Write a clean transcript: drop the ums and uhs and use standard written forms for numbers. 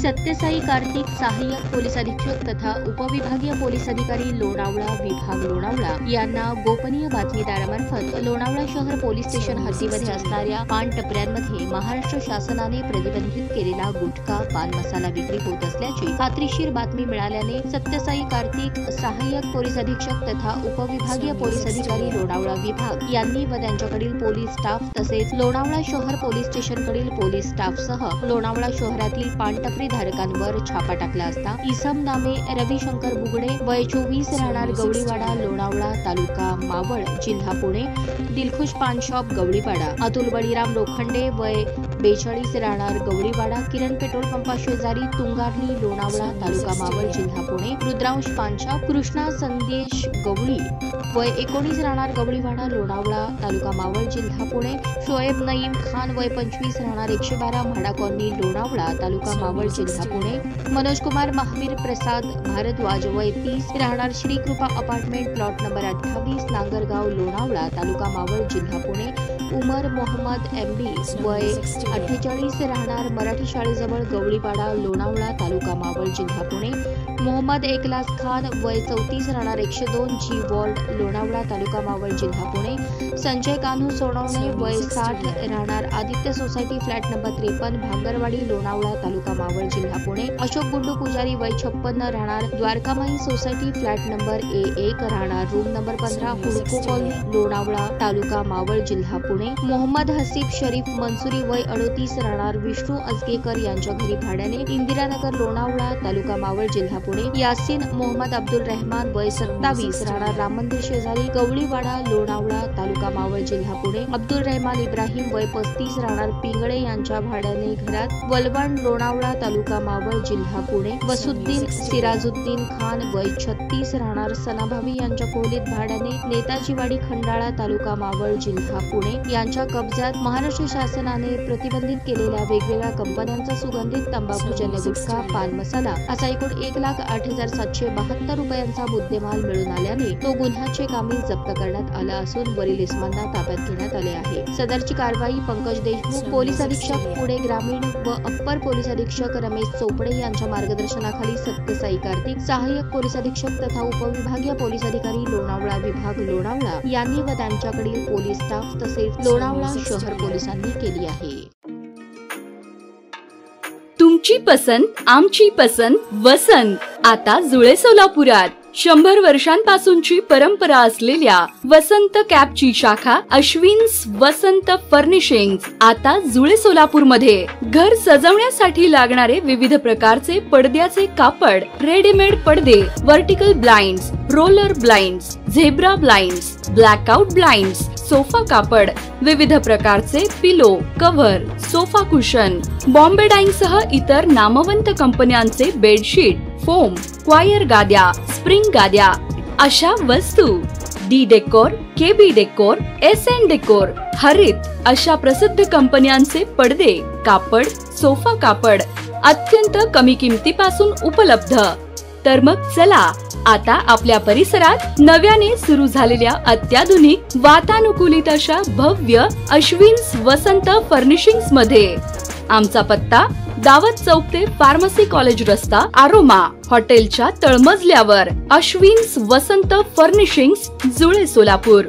सत्यसाई कार्तिक सहाय्यक पोलीस अधीक्षक तथा उपविभागीय पोलीस अधिकारी लोणावळा विभाग लोणावळा यांना गोपनीय बातमीदारामार्फत लोणावळा शहर पोलीस स्टेशन हद्दीमध्ये असणाऱ्या पान टपऱ्यांमध्ये महाराष्ट्र शासनाने प्रतिबंधित केलेला गुटखा पान मसाला विक्री होत असल्याची खात्रीशीर बातमी मिळाल्याने सत्यसाई कार्तिक सहाय्यक पोलीस अधीक्षक तथा उपविभागीय पोलीस अधिकारी लोणावळा विभाग यांनी व त्यांच्याकडील पोलीस स्टाफ तसेच लोणावळा शहर पोलीस स्टेशनकडील पोलीस स्टाफसह लोणावळा शहरातील पानटपरी धारकांवर छापा टाकला असता इसम नामे रविशंकर बुगडे वय 24 राहणार गवळीवाडा लोणावळा तालुका मावळ जिल्हा पुणे, दिलखुश पान शॉप गवळीवाडा, अतुल बळीराम लोखंडे वय 42 राहणार गवळीवाडा, किरण पेट्रोल पंपा शेजारी तुंगारली लोणावळा तालुका मावळ जिल्हा पुणे, रुद्रांश पान शॉप, कृष्णा संदेश गवळी वय 19 राहणार गवळीवाडा लोणावळा तालुका मावळ जिल्हा पुणे, शोएब नईम खान वय 25 राहणार 112 म्हाडा कॉलनी लोणावळा तालुका मावळ जिल्हा पुणे, मनोज कुमार महावीर प्रसाद भारद्वाज वय 30 राहणार श्री कृपा apartment plot number 28 नांगरगाव Lonavala taluka Maval जिल्हा पुणे, उमर मोहम्मद एमबी वय 48 राहणार मराठी शाळेजवळ गवळीवाडा लोणावळा तालुका मावळ जिल्हा पुणे, मोहम्मद एकलास खान वय 34 राहणार 102 जी वॉर्ड लोणावळा तालुका मावळ जिल्हा पुणे, संजय कान्हू सोनवणे वय 60 राहणार Aditya society flat number 53 Bhangarwadi Lonavala taluka Maval जिल्हा पुणे, अशोक गुंडू पुजारी वय 56 राहणार Dwarkamai society flat number A1 राहणार रूम नंबर 15 हुडको कॉलनी लोणावळा तालुका मावळ जिल्हा पुणे, मोहम्मद हसीब शरीफ मंसुरी वय 38 राहणार विष्णू अजगेकर यांच्या घरी भाड्याने इंदिरानगर लोणावळा तालुका मावळ जिल्हा पुणे, यासीन मोहम्मद अब्दुल रहमान वय 27 राहणार राम मंदिर शेजारी गवळीवाडा लोणावळा तालुका मावळ जिल्हा पुणे, अब्दुल रहमान इब्राहिम वय 35 राहणार पिंगळे यांच्या भाड्याने घरात वलवण लोणावळा तालुका मावळ जिल्हा पुणे, वसुद्दीन सिराजुद्दीन खान वय 36 राहणार सनाभावी यांच्या खोलीत भाड्याने नेताजीवाडी खंडाळा तालुका मावळ जिल्हा पुणे यांच्या कब्जात महाराष्ट्र शासनाने प्रतिबंधित केलेल्या वेगवेगळ्या कंपन्यांचा सुगंधित तंबाखूजन्य गुटखा पान मसाला असा एकूण 1,08,772 रुपयांचा मुद्देमाल मिळून आल्याने तो गुन्ह्याचे कामी जप्त करण्यात आला असून वरील इसमांना ताब्यात घेण्यात आले आहे। सदरची कारवाई पंकज देशमुख पोलीस अधीक्षक पुणे ग्रामीण व अप्पर पोलीस अधीक्षक रमेश चोपडे यांच्या मार्गदर्शनाखाली सत्यसाई कार्तिक सहाय्यक पोलीस अधीक्षक तथा उपविभागीय पोलीस अधिकारी लोणावळा विभाग लोणावळा यांनी व त्यांच्याकडील पोलीस स्टाफ तसेच लोणावळा शहर पोलिसांनी केली आहे। तुमची पसंत आमची पसंत वसंत आता जुळे सोलापुरात 100 वर्षांपासूनची परंपरा असलेल्या वसंत कॅपची शाखा अश्विन्स वसंत फर्निशिंग्स आता जुळे सोलापूर मध्ये घर सजवण्यासाठी लागणारे विविध प्रकारचे पडद्याचे कापड, रेडीमेड पडदे, vertical blinds, roller blinds, zebra blinds, blackout blinds, sofa कापड, विविध प्रकारचे pillow, cover, sofa cushion, Bombay Dyeing सह इतर नामवंत कंपन्यांचे बेडशीट, फोम, क्वायर गाद्या, स्प्रिंग गाद्या अशा वस्तू, D decor, KB decor, SN decor, हरित अशा प्रसिद्ध कंपन्यांचे पडदे, कापड, सोफा कापड अत्यंत कमी किमतीपासून उपलब्ध। तर मग चला आता आपल्या परिसरात नव्याने सुरू झालेल्या अत्याधुनिक वातानुकूलित अशा भव्य अश्विन्स वसंत फर्निशिंग्स मध्ये। आमचा पत्ता दावत चौक ते फार्मसी कॉलेज रस्ता आरोमा हॉटेलच्या तळमजल्यावर अश्विन्स वसंत फर्निशिंग्स जुळे सोलापूर।